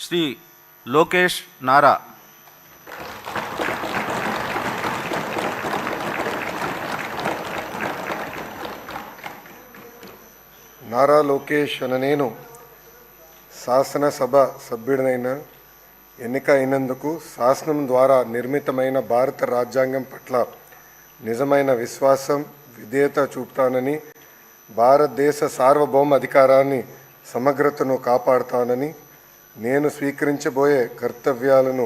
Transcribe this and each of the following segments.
శ్రీ లోకేష్ నారా. నారా లోకేష్ అనే నేను శాసనసభ సభ్యుడినైన ఎన్నిక అయినందుకు శాసనం ద్వారా నిర్మితమైన భారత రాజ్యాంగం పట్ల నిజమైన విశ్వాసం విధేయత చూపుతానని, భారతదేశ సార్వభౌమ అధికారాన్ని సమగ్రతను కాపాడుతానని, నేను స్వీకరించబోయే కర్తవ్యాలను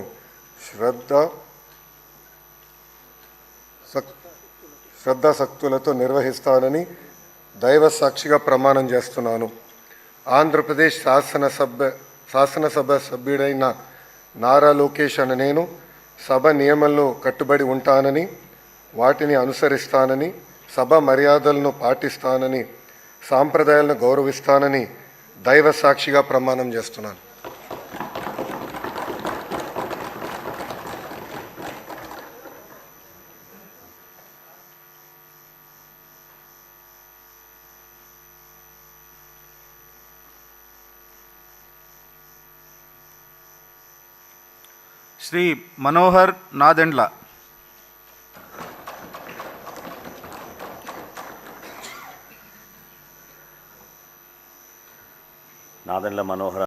శ్రద్ధాశక్తులతో నిర్వహిస్తానని దైవ సాక్షిగా ప్రమాణం చేస్తున్నాను. ఆంధ్రప్రదేశ్ శాసనసభ సభ్యుడైన నారా లోకేష్ అనే నేను సభ నియమాలను కట్టుబడి ఉంటానని, వాటిని అనుసరిస్తానని, సభ మర్యాదలను పాటిస్తానని, సాంప్రదాయాలను గౌరవిస్తానని దైవ సాక్షిగా ప్రమాణం చేస్తున్నాను. శ్రీ మనోహర్ నాదెండ్ల. నాదెండ్ల మనోహర్